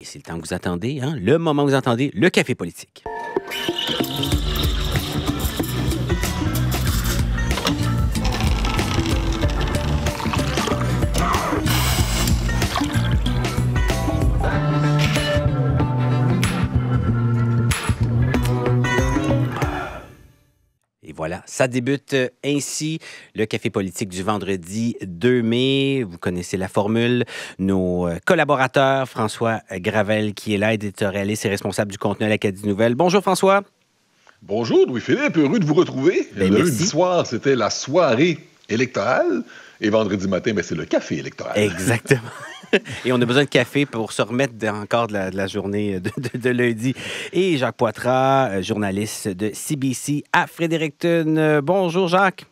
c'est le temps que vous attendez, hein? Le moment que vous attendez, le café politique. Et voilà, ça débute ainsi le café politique du vendredi 2 mai. Vous connaissez la formule. Nos collaborateurs, François Gravel, qui est là, éditorialiste et responsable du contenu à l'Acadie Nouvelle. Bonjour François. Bonjour Louis-Philippe, heureux de vous retrouver. Ben, le merci. lundi soir, c'était la soirée électorale et vendredi matin, c'est le café électoral. Exactement. Et on a besoin de café pour se remettre encore de la journée de lundi. Et Jacques Poitras, journaliste de CBC à Fredericton. Bonjour Jacques.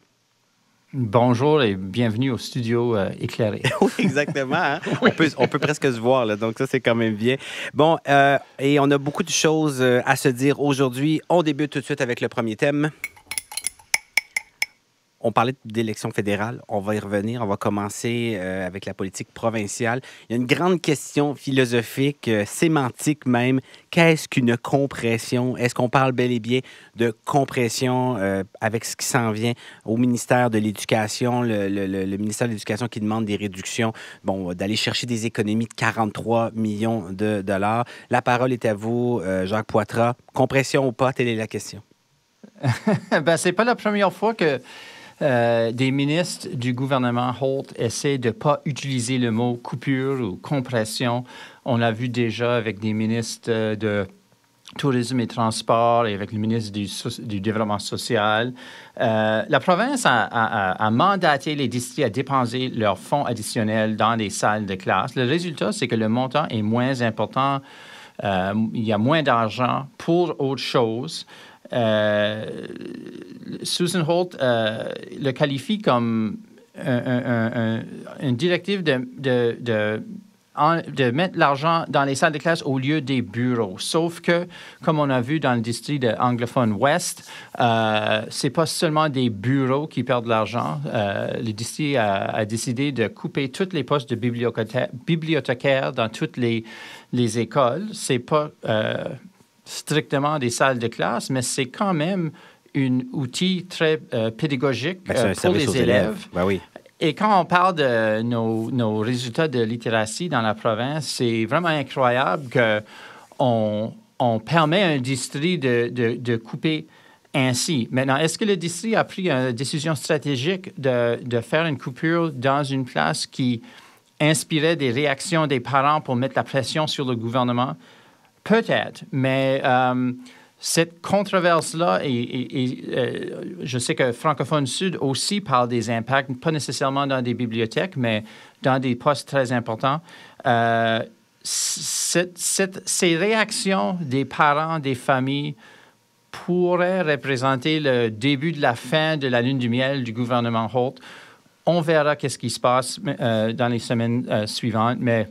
Bonjour et bienvenue au studio éclairé. Oui, exactement. Hein? Oui. On peut presque se voir, là, donc ça, c'est quand même bien. Bon, et on a beaucoup de choses à se dire aujourd'hui. On débute tout de suite avec le premier thème. On parlait d'élections fédérales, on va y revenir. On va commencer avec la politique provinciale. Il y a une grande question philosophique, sémantique même. Qu'est-ce qu'une compression? Est-ce qu'on parle bel et bien de compression avec ce qui s'en vient au ministère de l'Éducation, le ministère de l'Éducation qui demande des réductions, d'aller chercher des économies de 43 millions de dollars. La parole est à vous, Jacques Poitras. Compression ou pas, telle est la question. C'est pas la première fois que des ministres du gouvernement Holt essaient de ne pas utiliser le mot coupure ou compression. On l'a vu déjà avec des ministres de Tourisme et Transport et avec le ministre du Développement social. La province a mandaté les districts à dépenser leurs fonds additionnels dans les salles de classe. Le résultat, c'est que le montant est moins important. Il y a moins d'argent pour autre chose. Susan Holt le qualifie comme une directive de mettre l'argent dans les salles de classe au lieu des bureaux. Sauf que, comme on a vu dans le district de anglophone Ouest, c'est pas seulement des bureaux qui perdent de l'argent. Le district a décidé de couper tous les postes de bibliothécaires dans toutes les écoles. C'est pas strictement des salles de classe, mais c'est quand même un outil très pédagogique pour les élèves. Ben oui. Et quand on parle de nos résultats de littératie dans la province, c'est vraiment incroyable qu'on permet à un district de couper ainsi. Maintenant, est-ce que le district a pris une décision stratégique de faire une coupure dans une classe qui inspirait des réactions des parents pour mettre la pression sur le gouvernement? Peut-être, mais cette controverse-là, je sais que Francophone Sud aussi parle des impacts, pas nécessairement dans des bibliothèques, mais dans des postes très importants. Ces réactions des parents, des familles, pourraient représenter le début de la fin de la lune de miel du gouvernement Holt. On verra qu'est-ce qui se passe dans les semaines suivantes, mais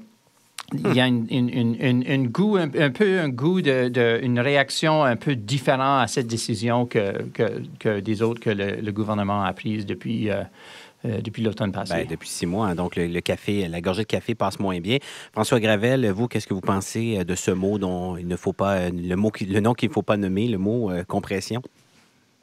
il y a un goût une réaction un peu différente à cette décision que des autres que le gouvernement a prise depuis l'automne passé. Depuis 6 mois, hein, donc le café, la gorgée de café passe moins bien. François Gravel, vous, qu'est-ce que vous pensez de ce mot dont il ne faut pas, le nom qu'il ne faut pas nommer, le mot compression?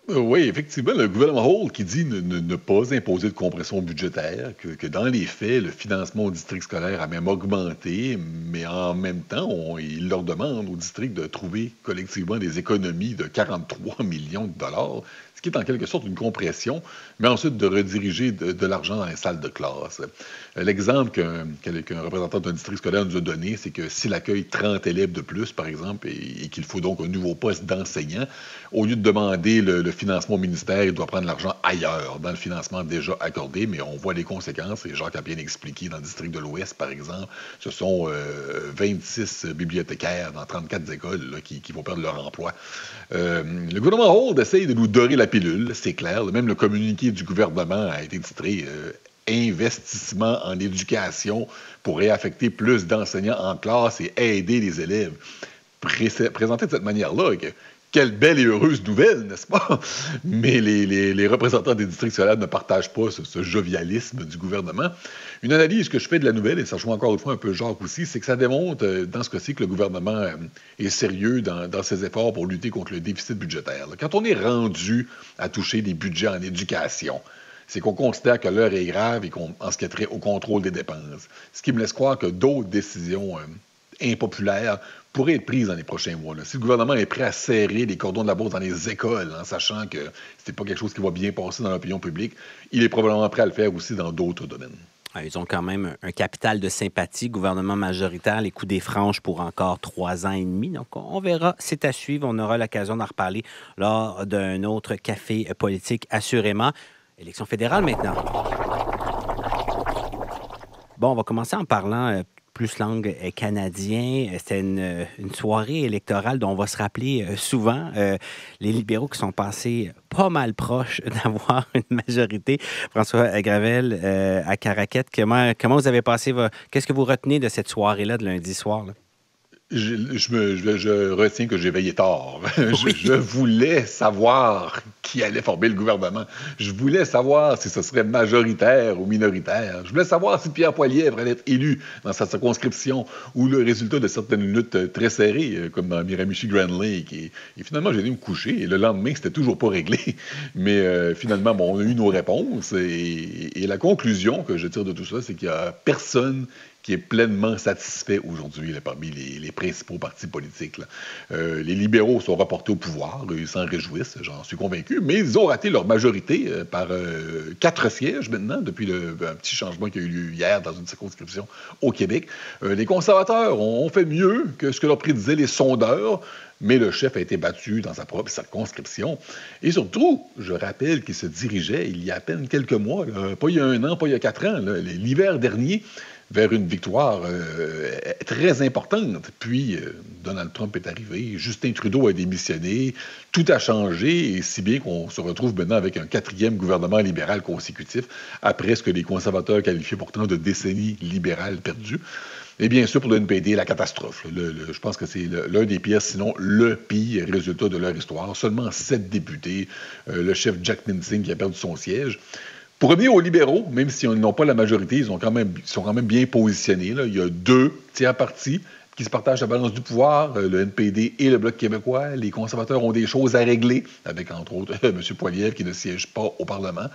Oui, effectivement, le gouvernement Holt qui dit ne pas imposer de compression budgétaire, que dans les faits, le financement au district scolaire a même augmenté, mais en même temps, il leur demande au district de trouver collectivement des économies de 43 millions de dollars, ce qui est en quelque sorte une compression, mais ensuite de rediriger de l'argent dans les salles de classe. L'exemple qu'un représentant d'un district scolaire nous a donné, c'est que s'il accueille 30 élèves de plus, par exemple, et qu'il faut donc un nouveau poste d'enseignant, au lieu de demander le financement au ministère, il doit prendre l'argent ailleurs, dans le financement déjà accordé, mais on voit les conséquences, et Jacques a bien expliqué, dans le district de l'Ouest, par exemple, ce sont 26 bibliothécaires dans 34 écoles là, qui vont perdre leur emploi. Le gouvernement Holt essaye de nous dorer la pilule, c'est clair. Même le communiqué du gouvernement a été titré investissement en éducation pour réaffecter plus d'enseignants en classe et aider les élèves. Présenté de cette manière-là, Quelle belle et heureuse nouvelle, n'est-ce pas? Mais les représentants des districts scolaires ne partagent pas ce jovialisme du gouvernement. Une analyse que je fais de la nouvelle, et ça joue encore une fois un peu Jacques aussi, c'est que ça démontre, dans ce cas-ci, que le gouvernement est sérieux dans ses efforts pour lutter contre le déficit budgétaire. Quand on est rendu à toucher des budgets en éducation, c'est qu'on considère que l'heure est grave et qu'on en ce qui a trait au contrôle des dépenses. Ce qui me laisse croire que d'autres décisions impopulaires pourraient être prises dans les prochains mois. Si le gouvernement est prêt à serrer les cordons de la bourse dans les écoles, en sachant que c'est pas quelque chose qui va bien passer dans l'opinion publique, il est probablement prêt à le faire aussi dans d'autres domaines. Ils ont quand même un capital de sympathie, gouvernement majoritaire, les coups des franges pour encore 3 ans et demi. Donc, on verra, c'est à suivre. On aura l'occasion d'en reparler lors d'un autre café politique, assurément. Élection fédérale maintenant. Bon, on va commencer en parlant plus langue canadien. C'était une soirée électorale dont on va se rappeler souvent. Les libéraux qui sont passés pas mal proches d'avoir une majorité. François Gravel à Caraquette, comment vous avez passé? Qu'est-ce que vous retenez de cette soirée-là de lundi soir, là? Je retiens que j'ai veillé tard. Oui. Je voulais savoir qui allait former le gouvernement. Je voulais savoir si ce serait majoritaire ou minoritaire. Je voulais savoir si Pierre Poilievre allait être élu dans sa circonscription ou le résultat de certaines luttes très serrées, comme dans Miramichi-Grand Lake. Et finalement, j'ai dû me coucher et le lendemain, c'était toujours pas réglé. Mais finalement, on a eu nos réponses. Et la conclusion que je tire de tout ça, c'est qu'il n'y a personne qui est pleinement satisfait aujourd'hui parmi les principaux partis politiques. Les libéraux sont reportés au pouvoir, ils s'en réjouissent, j'en suis convaincu, mais ils ont raté leur majorité par 4 sièges maintenant, depuis un petit changement qui a eu lieu hier dans une circonscription au Québec. Les conservateurs ont fait mieux que ce que leur prédisaient les sondeurs, mais le chef a été battu dans sa propre circonscription. Et surtout, je rappelle qu'il se dirigeait il y a à peine quelques mois, pas il y a 1 an, pas il y a 4 ans, l'hiver dernier, vers une victoire très importante. Puis, Donald Trump est arrivé, Justin Trudeau a démissionné, tout a changé, et si bien qu'on se retrouve maintenant avec un 4e gouvernement libéral consécutif, après ce que les conservateurs qualifiaient pourtant de décennie libérale perdue. Et bien sûr, pour le NPD, la catastrophe. Je pense que c'est l'un des pires, sinon le pire résultat de leur histoire. Seulement 7 députés, le chef Jack Mincing qui a perdu son siège. Pour revenir aux libéraux, même s'ils n'ont pas la majorité, ils sont quand même bien positionnés. Là. Il y a 2 tiers partis qui se partagent la balance du pouvoir, le NPD et le Bloc québécois. Les conservateurs ont des choses à régler, avec entre autres M. Poilievre qui ne siège pas au Parlement.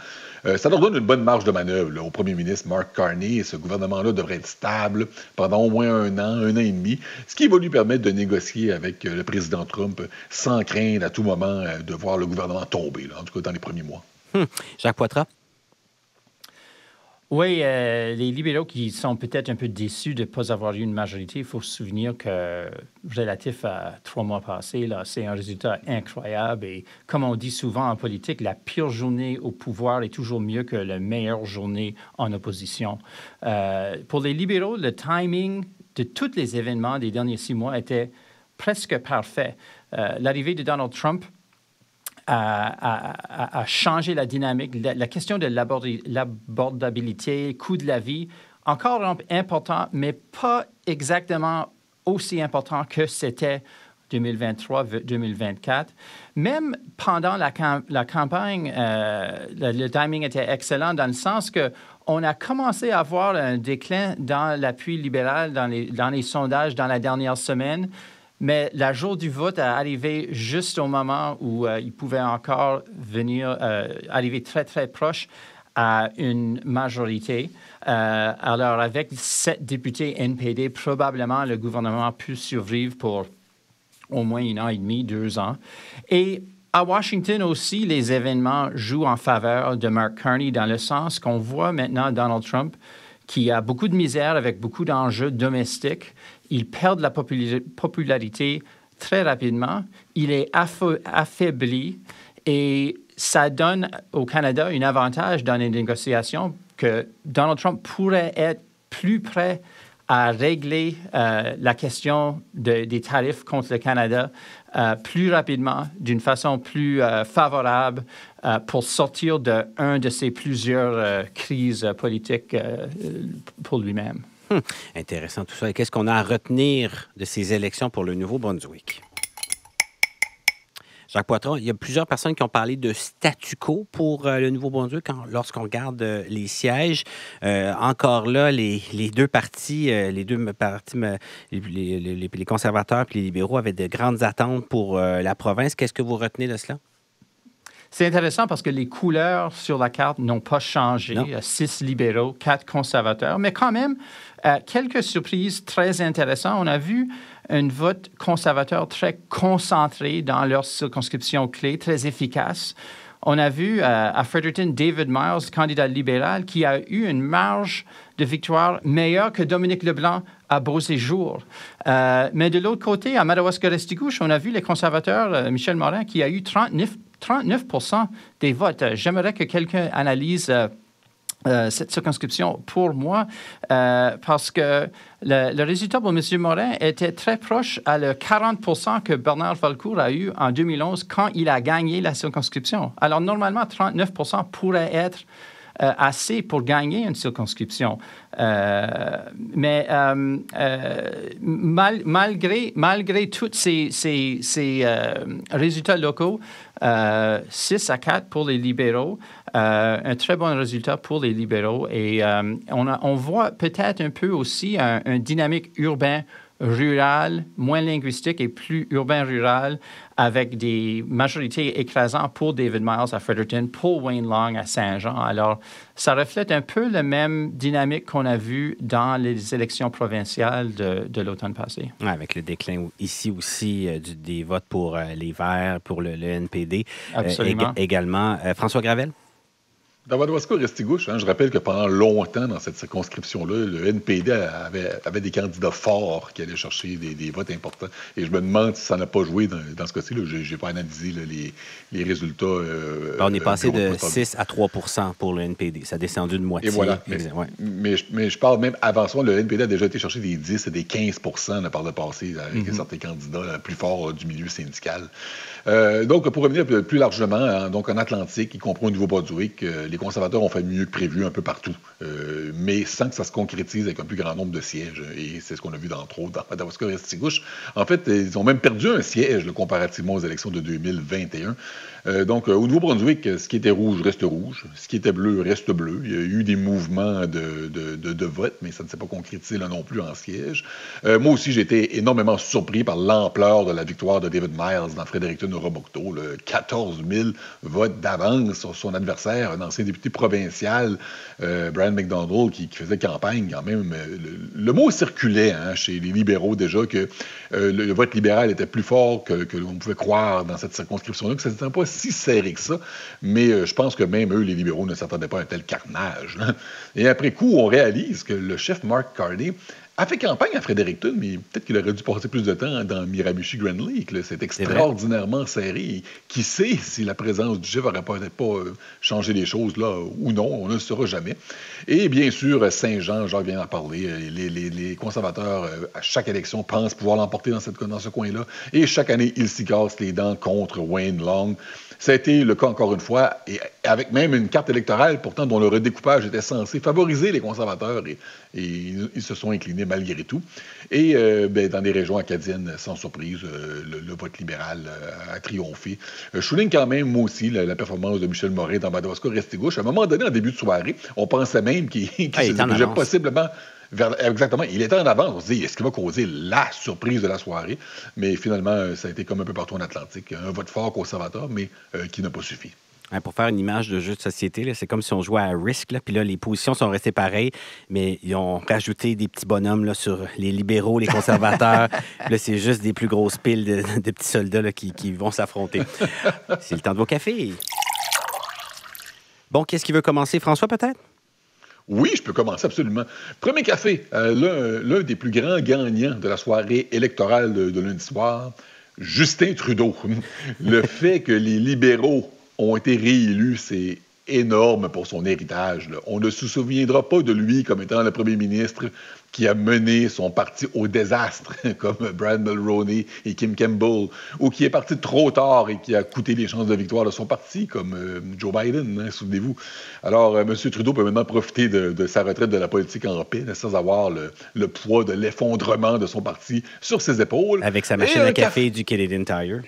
Ça leur donne une bonne marge de manœuvre là, au premier ministre Mark Carney. Ce gouvernement-là devrait être stable pendant au moins 1 an, 1 an et demi, ce qui va lui permettre de négocier avec le président Trump sans craindre à tout moment de voir le gouvernement tomber, là, en tout cas dans les premiers mois. Jacques Poitras? Oui, les libéraux qui sont peut-être un peu déçus de ne pas avoir eu une majorité, il faut se souvenir que, relatif à 3 mois passés, là, c'est un résultat incroyable. Et comme on dit souvent en politique, la pire journée au pouvoir est toujours mieux que la meilleure journée en opposition. Pour les libéraux, le timing de tous les événements des derniers 6 mois était presque parfait. L'arrivée de Donald Trump à changer la dynamique. La question de l'abordabilité, coût de la vie, encore important, mais pas exactement aussi important que c'était 2023-2024. Même pendant la campagne, le timing était excellent dans le sens que on a commencé à voir un déclin dans l'appui libéral dans les sondages dans la dernière semaine. Mais le jour du vote a arrivé juste au moment où il pouvait encore arriver très, très proche à une majorité. Alors, avec 7 députés NPD, probablement le gouvernement a pu survivre pour au moins 1 an et demi, 2 ans. Et à Washington aussi, les événements jouent en faveur de Mark Carney dans le sens qu'on voit maintenant Donald Trump qui a beaucoup de misère avec beaucoup d'enjeux domestiques. Il perd de la popularité très rapidement. Il est affaibli et ça donne au Canada un avantage dans les négociations que Donald Trump pourrait être plus prêt à régler la question des tarifs contre le Canada plus rapidement, d'une façon plus favorable pour sortir d'un de ces plusieurs crises politiques pour lui-même. Intéressant tout ça. Et qu'est-ce qu'on a à retenir de ces élections pour le Nouveau-Brunswick? Jacques Poitras, il y a plusieurs personnes qui ont parlé de statu quo pour le Nouveau-Brunswick lorsqu'on regarde les sièges. Encore là, les deux partis, les conservateurs et les libéraux avaient de grandes attentes pour la province. Qu'est-ce que vous retenez de cela? C'est intéressant parce que les couleurs sur la carte n'ont pas changé. 6 libéraux, 4 conservateurs, mais quand même, quelques surprises très intéressantes. On a vu un vote conservateur très concentré dans leur circonscription clé, très efficace. On a vu à Fredericton, David Miles, candidat libéral, qui a eu une marge de victoire meilleure que Dominique Leblanc à Beauséjour. Mais de l'autre côté, à Madawaska-Restigouche, on a vu les conservateurs, Michel Morin, qui a eu 39 des votes. J'aimerais que quelqu'un analyse cette circonscription pour moi parce que le résultat pour M. Morin était très proche à le 40 que Bernard Valcourt a eu en 2011 quand il a gagné la circonscription. Alors, normalement, 39 pourrait être assez pour gagner une circonscription. Mais malgré tous ces résultats locaux, 6-4 pour les libéraux, un très bon résultat pour les libéraux. Et on voit peut-être un peu aussi un dynamique urbain rural, moins linguistique et plus urbain-rural, avec des majorités écrasantes pour David Miles à Fredericton, pour Wayne Long à Saint-Jean. Alors, ça reflète un peu la même dynamique qu'on a vue dans les élections provinciales de l'automne passé. Ouais, avec le déclin ici aussi des votes pour les Verts, pour le NPD. Absolument. Également. François Gravel? Dans Madawaska-Restigouche, je rappelle que pendant longtemps, dans cette circonscription-là, le NPD avait des candidats forts qui allaient chercher des votes importants. Et je me demande si ça n'a pas joué dans ce cas-ci. Je n'ai pas analysé les résultats. On est passé de 6 à 3 pour le NPD. Ça a descendu de moitié. Et voilà. Mais je parle même avant ça, le NPD a déjà été chercher des 10 et des 15 par le passé avec certains candidats plus forts du milieu syndical. Donc, pour revenir plus largement, donc en Atlantique, y compris au Nouveau-Brunswick, les conservateurs ont fait mieux que prévu un peu partout, mais sans que ça se concrétise avec un plus grand nombre de sièges. Et c'est ce qu'on a vu entre autres dans Madawaska-Restigouche. En fait, ils ont même perdu un siège comparativement aux élections de 2021. Donc, au Nouveau-Brunswick, ce qui était rouge reste rouge, ce qui était bleu reste bleu. Il y a eu des mouvements de vote, mais ça ne s'est pas concrétisé là non plus en siège. Moi aussi, j'ai été énormément surpris par l'ampleur de la victoire de David Miles dans Fredericton-Roboto. 14 000 votes d'avance sur son adversaire, un ancien député provincial, Brian McDonald, qui faisait campagne quand même. Le mot circulait chez les libéraux déjà que le vote libéral était plus fort que l'on pouvait croire dans cette circonscription-là, que ça n'était pas si serré que ça, mais je pense que même eux, les libéraux, ne s'attendaient pas à un tel carnage. Et après coup, on réalise que le chef Mark Carney a fait campagne à Fredericton, mais peut-être qu'il aurait dû passer plus de temps dans Miramichi-Grand Lake. C'est extraordinairement serré. Qui sait si la présence du chef n'aurait peut-être pas changé les choses là ou non, on ne le saura jamais. Et bien sûr, Saint-Jean, Jacques vient d'en parler, les conservateurs, à chaque élection, pensent pouvoir l'emporter dans ce coin-là. Et chaque année, ils s'y cassent les dents contre Wayne Long. Ça a été le cas encore une fois, et avec même une carte électorale, pourtant, dont le redécoupage était censé favoriser les conservateurs, et ils se sont inclinés malgré tout. Et dans des régions acadiennes, sans surprise, le vote libéral a triomphé. Je souligne quand même, moi aussi, la performance de Michel Morin dans Madawaska-Restigouche. À un moment donné, en début de soirée, on pensait même qu'il se dirigeait possiblement... Exactement. Il était en avance. On se dit, est-ce qu'il va causer la surprise de la soirée? Mais finalement, ça a été comme un peu partout en Atlantique. Un vote fort conservateur, mais qui n'a pas suffi. Pour faire une image de jeu de société, là, c'est comme si on jouait à Risk. Là, puis là, les positions sont restées pareilles, mais ils ont rajouté des petits bonhommes là, sur les libéraux, les conservateurs. Là, c'est juste des plus grosses piles de petits soldats là, qui vont s'affronter. C'est le temps de vos cafés. Bon, qu'est-ce qui veut commencer? François, peut-être? Oui, je peux commencer absolument. Premier café, l'un des plus grands gagnants de la soirée électorale de lundi soir, Justin Trudeau. Le fait que les libéraux ont été réélus, c'est énorme pour son héritage. On ne se souviendra pas de lui comme étant le premier ministre qui a mené son parti au désastre, comme Brad Mulroney et Kim Campbell, ou qui est parti trop tard et qui a coûté les chances de victoire de son parti, comme Joe Biden, souvenez-vous. Alors, M. Trudeau peut maintenant profiter de sa retraite de la politique en paix, sans avoir le poids de l'effondrement de son parti sur ses épaules. Avec sa machine à café du Canadian Tire.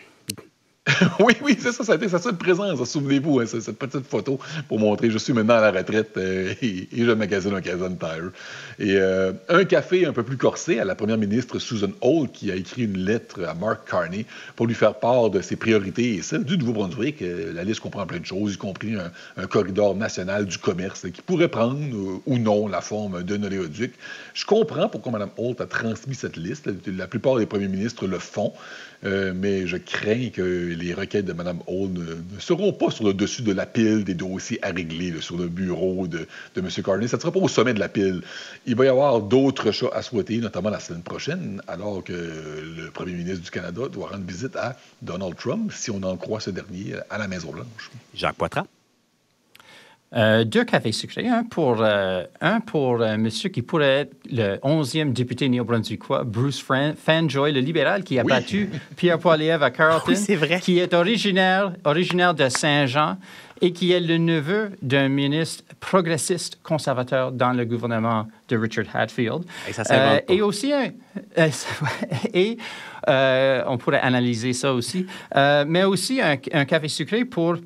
Oui, oui, c'est ça, ça a été sa seule présence, souvenez-vous, hein, cette petite photo pour montrer je suis maintenant à la retraite et je magasine un Canadian Tire. Et un café un peu plus corsé à la première ministre Susan Holt qui a écrit une lettre à Mark Carney pour lui faire part de ses priorités et celles du Nouveau-Brunswick. La liste comprend plein de choses, y compris un corridor national du commerce qui pourrait prendre ou non la forme d'un oléoduc. Je comprends pourquoi Mme Holt a transmis cette liste. La plupart des premiers ministres le font. Mais je crains que les requêtes de Mme Holt ne seront pas sur le dessus de la pile des dossiers à régler là, sur le bureau de M. Carney. Ça ne sera pas au sommet de la pile. Il va y avoir d'autres chats à souhaiter, notamment la semaine prochaine, alors que le premier ministre du Canada doit rendre visite à Donald Trump, si on en croit ce dernier, à la Maison-Blanche. Jacques Poitras. 2 cafés sucrés. Un pour monsieur qui pourrait être le 11e député néo-brunswickois, Bruce Fanjoy, le libéral qui a battu Pierre Poilievre à Carleton, c'est vrai. Qui est originaire de Saint-Jean et qui est le neveu d'un ministre progressiste conservateur dans le gouvernement de Richard Hatfield. Et ça s'invente pas. Et aussi on pourrait analyser ça aussi, mais aussi un café sucré pour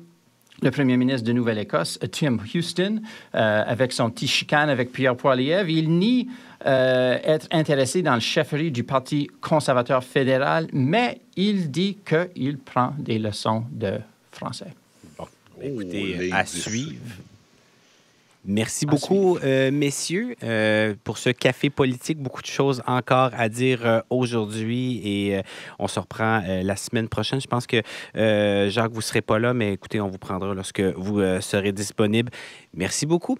le premier ministre de Nouvelle-Écosse, Tim Houston, avec son petit chicane avec Pierre Poilievre. Il nie être intéressé dans le chefferie du Parti conservateur fédéral, mais il dit qu'il prend des leçons de français. Bon, écoutez, à suivre. Merci beaucoup, messieurs, pour ce café politique. Beaucoup de choses encore à dire aujourd'hui et on se reprend la semaine prochaine. Je pense que, Jacques, vous ne serez pas là, mais écoutez, on vous prendra lorsque vous serez disponible. Merci beaucoup.